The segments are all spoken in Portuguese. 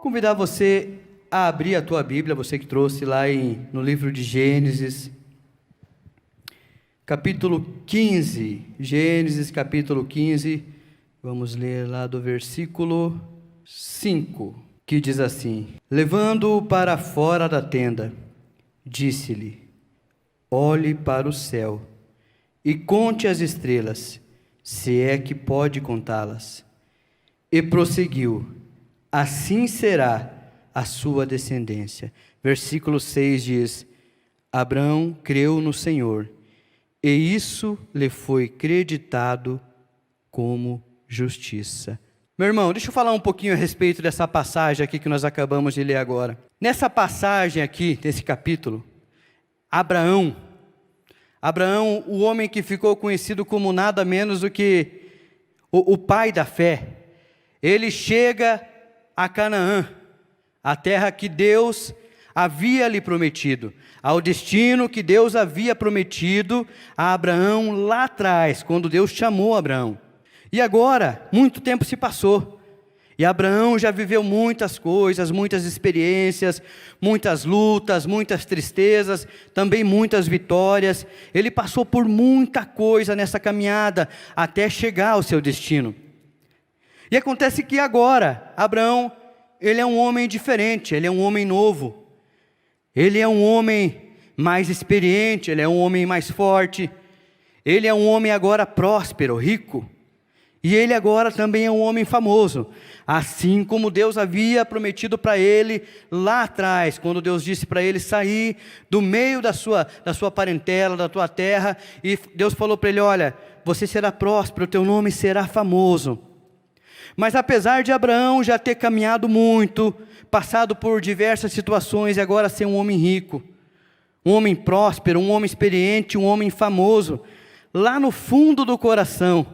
Convidar você a abrir a tua Bíblia, você que trouxe lá no livro de Gênesis, capítulo 15. Gênesis, capítulo 15, vamos ler lá do versículo 5, que diz assim: Levando-o para fora da tenda, disse-lhe: Olhe para o céu e conte as estrelas, se é que pode contá-las. E prosseguiu: assim será a sua descendência. Versículo 6 diz: Abraão creu no Senhor, e isso lhe foi creditado como justiça. Meu irmão, deixa eu falar um pouquinho a respeito dessa passagem aqui que nós acabamos de ler agora. Nessa passagem aqui, nesse capítulo, Abraão, o homem que ficou conhecido como nada menos do que o pai da fé, ele chega a Canaã, a terra que Deus havia lhe prometido, ao destino que Deus havia prometido a Abraão lá atrás, quando Deus chamou Abraão. E agora, muito tempo se passou, e Abraão já viveu muitas coisas, muitas experiências, muitas lutas, muitas tristezas, também muitas vitórias. Ele passou por muita coisa nessa caminhada, até chegar ao seu destino. E acontece que agora, Abraão, ele é um homem diferente, ele é um homem novo, ele é um homem mais experiente, ele é um homem mais forte, ele é um homem agora próspero, rico, e ele agora também é um homem famoso, assim como Deus havia prometido para ele lá atrás, quando Deus disse para ele sair do meio da sua parentela, da tua terra, e Deus falou para ele: olha, você será próspero, o teu nome será famoso. Mas apesar de Abraão já ter caminhado muito, passado por diversas situações e agora ser um homem rico, um homem próspero, um homem experiente, um homem famoso, lá no fundo do coração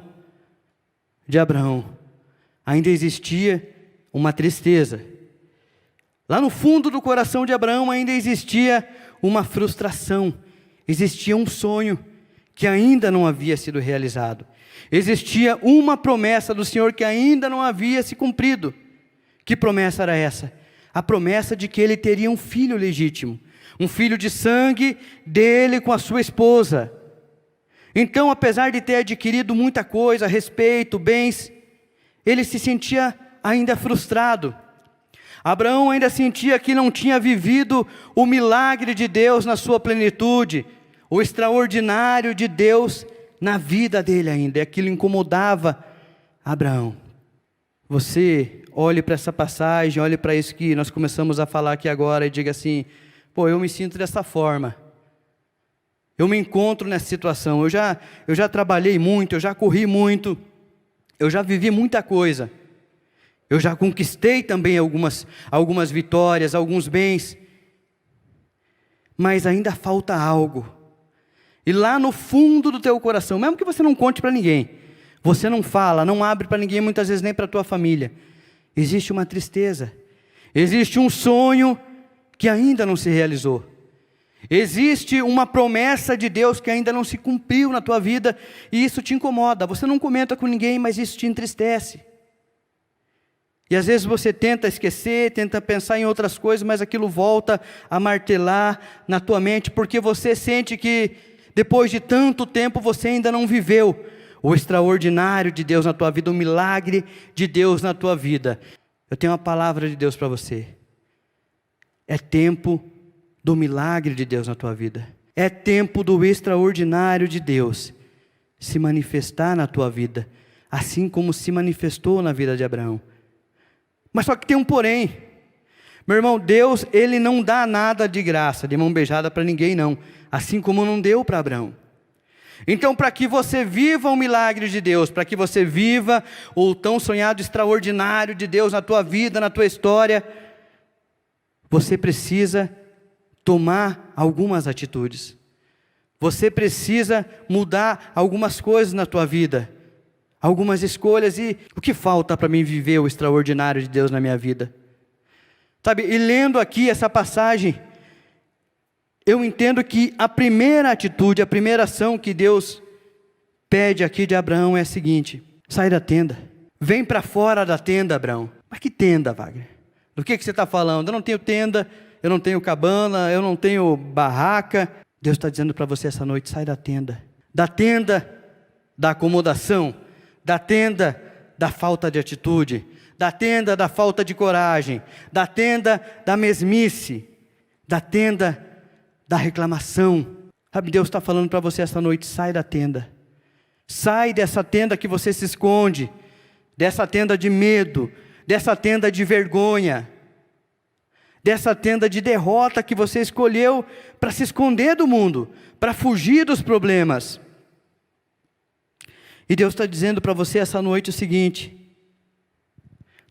de Abraão ainda existia uma tristeza. Lá no fundo do coração de Abraão ainda existia uma frustração, existia um sonho que ainda não havia sido realizado. Existia uma promessa do Senhor que ainda não havia se cumprido. Que promessa era essa? A promessa de que ele teria um filho legítimo, um filho de sangue dele com a sua esposa. Então, apesar de ter adquirido muita coisa, respeito, bens, ele se sentia ainda frustrado. Abraão ainda sentia que não tinha vivido o milagre de Deus na sua plenitude, o extraordinário de Deus na vida dele ainda, e aquilo incomodava Abraão. Você olhe para essa passagem, olhe para isso que nós começamos a falar aqui agora e diga assim: pô, eu me sinto dessa forma, eu me encontro nessa situação, eu já trabalhei muito, eu já corri muito, eu já vivi muita coisa, eu já conquistei também algumas vitórias, alguns bens, mas ainda falta algo. E lá no fundo do teu coração, mesmo que você não conte para ninguém, você não fala, não abre para ninguém, muitas vezes nem para a tua família, existe uma tristeza, existe um sonho que ainda não se realizou, existe uma promessa de Deus que ainda não se cumpriu na tua vida, e isso te incomoda. Você não comenta com ninguém, mas isso te entristece. E às vezes você tenta esquecer, tenta pensar em outras coisas, mas aquilo volta a martelar na tua mente, porque você sente que depois de tanto tempo você ainda não viveu o extraordinário de Deus na tua vida, o milagre de Deus na tua vida. Eu tenho uma palavra de Deus para você. É tempo do milagre de Deus na tua vida. É tempo do extraordinário de Deus se manifestar na tua vida, assim como se manifestou na vida de Abraão. Mas só que tem um porém. Meu irmão, Deus, Ele não dá nada de graça, de mão beijada para ninguém não, assim como não deu para Abraão. Então, para que você viva o milagre de Deus, para que você viva o tão sonhado extraordinário de Deus na tua vida, na tua história, você precisa tomar algumas atitudes. Você precisa mudar algumas coisas na tua vida, algumas escolhas. E o que falta para mim viver o extraordinário de Deus na minha vida? Sabe, e lendo aqui essa passagem, eu entendo que a primeira atitude, a primeira ação que Deus pede aqui de Abraão é a seguinte: sai da tenda, vem para fora da tenda, Abraão. Mas que tenda, Wagner? O que você está falando? Eu não tenho tenda, eu não tenho cabana, eu não tenho barraca. Deus está dizendo para você essa noite, sai da tenda da acomodação, da tenda da falta de atitude, da tenda da falta de coragem, da tenda da mesmice, da tenda da reclamação. Sabe, Deus está falando para você essa noite, sai da tenda. Sai dessa tenda que você se esconde, dessa tenda de medo, dessa tenda de vergonha, dessa tenda de derrota que você escolheu para se esconder do mundo, para fugir dos problemas. E Deus está dizendo para você essa noite o seguinte: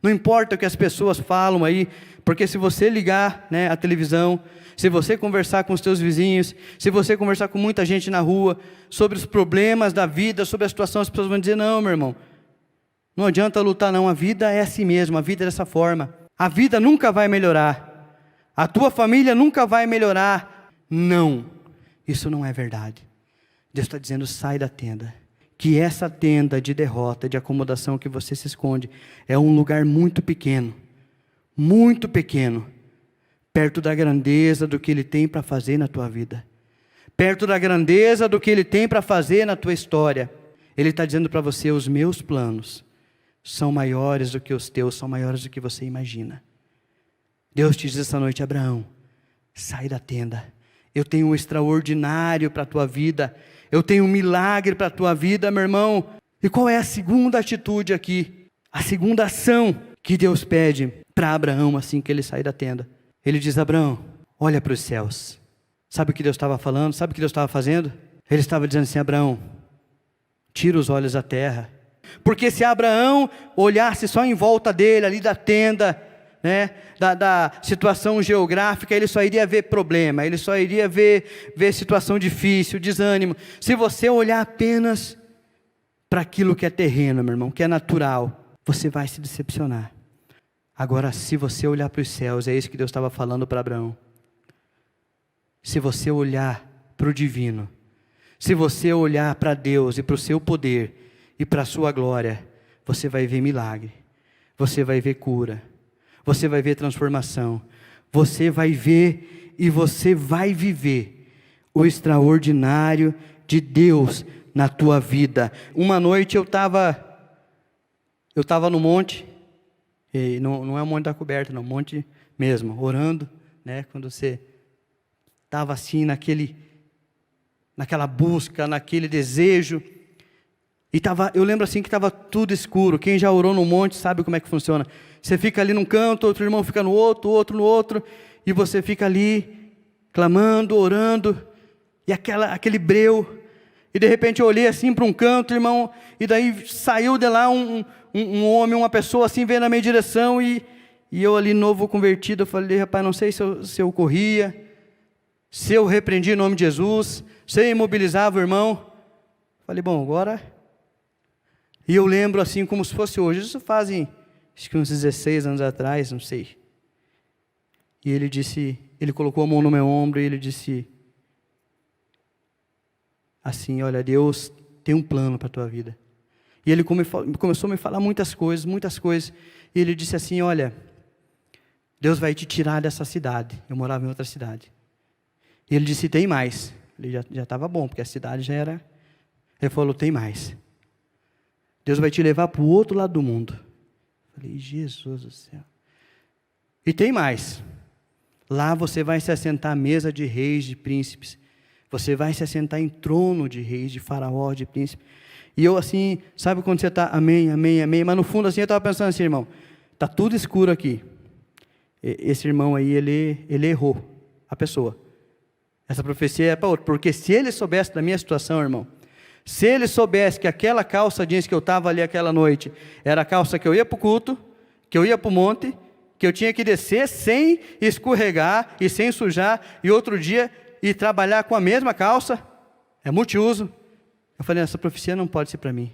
não importa o que as pessoas falam aí, porque se você ligar, a televisão, se você conversar com os teus vizinhos, se você conversar com muita gente na rua, sobre os problemas da vida, sobre a situação, as pessoas vão dizer, não, meu irmão, não adianta lutar não, a vida é assim mesmo, a vida é dessa forma, a vida nunca vai melhorar, a tua família nunca vai melhorar. Não, isso não é verdade. Deus está dizendo, sai da tenda. Que essa tenda de derrota, de acomodação que você se esconde, é um lugar muito pequeno, perto da grandeza do que Ele tem para fazer na tua vida, perto da grandeza do que Ele tem para fazer na tua história. Ele está dizendo para você, os meus planos são maiores do que os teus, são maiores do que você imagina. Deus te diz essa noite, Abraão, sai da tenda, eu tenho um extraordinário para a tua vida, eu tenho um milagre para a tua vida, meu irmão. E qual é a segunda atitude aqui? A segunda ação que Deus pede para Abraão assim que ele sair da tenda. Ele diz, Abraão, olha para os céus. Sabe o que Deus estava falando? Sabe o que Deus estava fazendo? Ele estava dizendo assim, Abraão, tira os olhos da terra. Porque se Abraão olhasse só em volta dele, ali da tenda, da situação geográfica, ele só iria ver problema, ele só iria ver situação difícil, desânimo. Se você olhar apenas para aquilo que é terreno, meu irmão, que é natural, você vai se decepcionar. Agora, se você olhar para os céus, é isso que Deus estava falando para Abraão. Se você olhar para o divino, se você olhar para Deus e para o seu poder e para a sua glória, você vai ver milagre, você vai ver cura, você vai ver transformação, você vai ver e você vai viver o extraordinário de Deus na tua vida. Uma noite eu estava no monte, e não é o monte da coberta, não, monte mesmo, orando, quando você estava assim naquela busca, naquele desejo, e eu lembro assim que estava tudo escuro. Quem já orou no monte sabe como é que funciona. Você fica ali num canto, outro irmão fica no outro no outro, e você fica ali, clamando, orando, e aquele breu, e de repente eu olhei assim para um canto, irmão, e daí saiu de lá um homem, uma pessoa assim, veio na minha direção, e eu ali novo convertido, eu falei, rapaz, não sei se eu corria, se eu repreendi em nome de Jesus, se eu imobilizava o irmão. Falei, bom, agora... E eu lembro assim como se fosse hoje, isso fazem acho que uns 16 anos atrás, não sei. E ele colocou a mão no meu ombro e ele disse assim, olha, Deus tem um plano para a tua vida. E ele começou a me falar muitas coisas. E ele disse assim, olha, Deus vai te tirar dessa cidade. Eu morava em outra cidade. E ele disse, tem mais. Ele já estava bom, porque a cidade já era... Ele falou, tem mais. Deus vai te levar para o outro lado do mundo. Eu falei, Jesus do céu. E tem mais. Lá você vai se assentar à mesa de reis, de príncipes. Você vai se assentar em trono de reis, de faraó, de príncipes. E eu assim, sabe quando você está, amém, amém, amém. Mas no fundo assim eu estava pensando assim, irmão, está tudo escuro aqui. Esse irmão aí, ele errou a pessoa. Essa profecia é para outro. Porque se ele soubesse da minha situação, irmão, se ele soubesse que aquela calça jeans que eu estava ali aquela noite, era a calça que eu ia para o culto, que eu ia para o monte, que eu tinha que descer sem escorregar e sem sujar, e outro dia ir trabalhar com a mesma calça, é multiuso. Eu falei, essa profecia não pode ser para mim.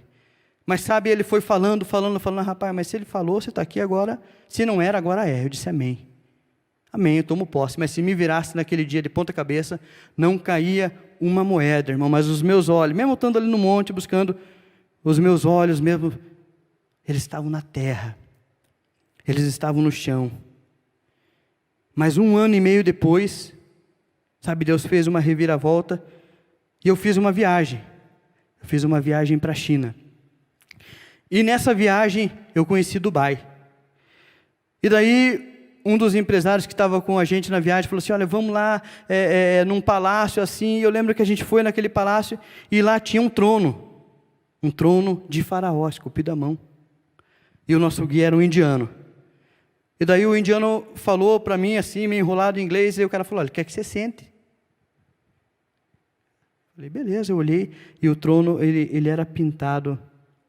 Mas sabe, ele foi falando, rapaz, mas se ele falou, você está aqui agora, se não era, agora é. Eu disse, amém. Amém, eu tomo posse. Mas se me virasse naquele dia de ponta cabeça, não caía uma moeda, irmão. Mas os meus olhos, mesmo estando ali no monte, buscando, os meus olhos mesmo, eles estavam na terra. Eles estavam no chão. Mas 1 ano e meio depois, sabe, Deus fez uma reviravolta e eu fiz uma viagem. Eu fiz uma viagem para a China. E nessa viagem eu conheci Dubai. E daí um dos empresários que estava com a gente na viagem falou assim, olha, vamos lá num palácio assim. E eu lembro que a gente foi naquele palácio e lá tinha um trono de faraó, esculpido à mão. E o nosso guia era um indiano. E daí o indiano falou para mim assim, meio enrolado em inglês, e o cara falou, olha, quer que você sente? Falei, beleza, eu olhei, e o trono, ele era pintado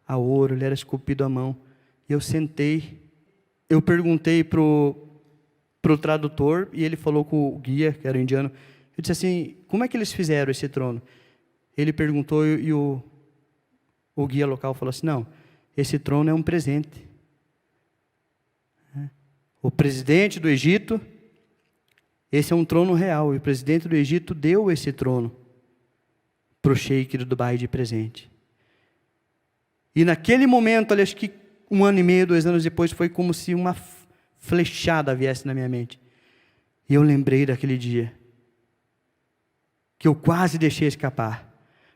a ouro, ele era esculpido à mão. E eu sentei, eu perguntei pro tradutor, e ele falou com o guia, que era o indiano, eu disse assim, como é que eles fizeram esse trono? Ele perguntou, e o guia local falou assim, não, esse trono é um presente. O presidente do Egito, esse é um trono real, e o presidente do Egito deu esse trono para o sheik do Dubai de presente. E naquele momento, acho que 1 ano e meio, 2 anos depois, foi como se uma flechada viesse na minha mente. E eu lembrei daquele dia, que eu quase deixei escapar,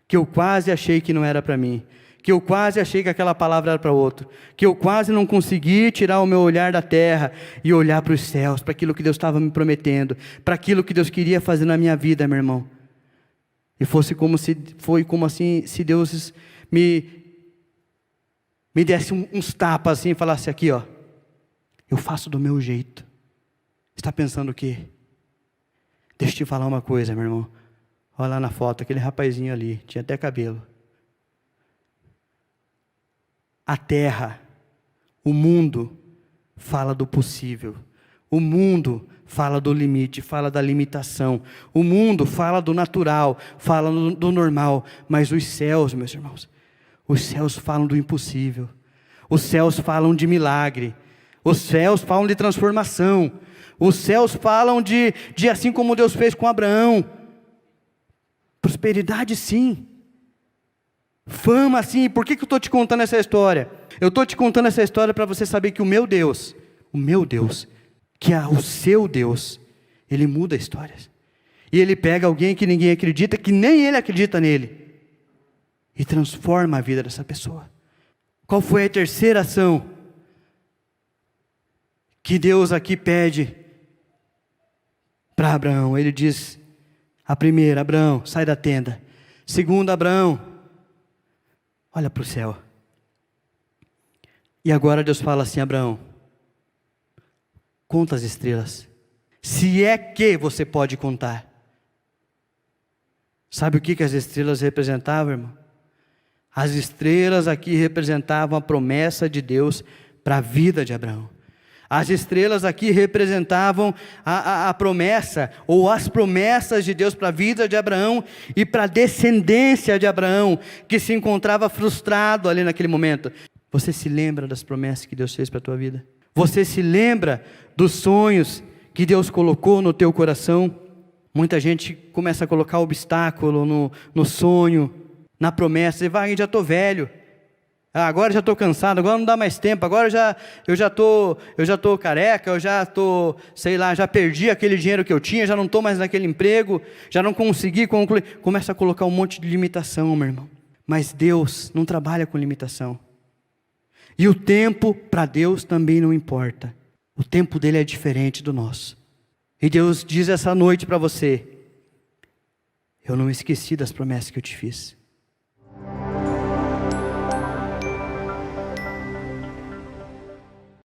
que eu quase achei que não era para mim, que eu quase achei que aquela palavra era para outro, que eu quase não consegui tirar o meu olhar da terra e olhar para os céus, para aquilo que Deus estava me prometendo, para aquilo que Deus queria fazer na minha vida, meu irmão. E foi como assim, se Deus me desse uns tapas assim e falasse aqui, ó, eu faço do meu jeito. Você está pensando o quê? Deixa eu te falar uma coisa, meu irmão. Olha lá na foto, aquele rapazinho ali, tinha até cabelo. A terra, o mundo, fala do possível. O mundo fala do limite, fala da limitação. O mundo fala do natural, fala do normal. Mas os céus, meus irmãos, os céus falam do impossível. Os céus falam de milagre. Os céus falam de transformação. Os céus falam de assim como Deus fez com Abraão. Prosperidade, sim. Fama, sim. Por que eu estou te contando essa história? Eu estou te contando essa história para você saber que o meu Deus, que é o seu Deus, Ele muda histórias. E Ele pega alguém que ninguém acredita, que nem Ele acredita nele, e transforma a vida dessa pessoa. Qual foi a terceira ação que Deus aqui pede para Abraão? Ele diz, a primeira, Abraão, sai da tenda. Segunda, Abraão, olha para o céu. E agora Deus fala assim, Abraão, conta as estrelas, se é que você pode contar. Sabe o que as estrelas representavam, irmão? As estrelas aqui representavam a promessa de Deus para a vida de Abraão. As estrelas aqui representavam a promessa, ou as promessas de Deus para a vida de Abraão e para a descendência de Abraão, que se encontrava frustrado ali naquele momento. Você se lembra das promessas que Deus fez para a tua vida? Você se lembra dos sonhos que Deus colocou no teu coração? Muita gente começa a colocar obstáculo no sonho, na promessa, e vai, já estou velho. Agora já estou cansado, agora não dá mais tempo, agora eu já estou careca, eu já estou, sei lá, já perdi aquele dinheiro que eu tinha, já não estou mais naquele emprego, já não consegui concluir. Começa a colocar um monte de limitação, meu irmão. Mas Deus não trabalha com limitação. E o tempo para Deus também não importa. O tempo dele é diferente do nosso. E Deus diz essa noite para você, eu não esqueci das promessas que eu te fiz.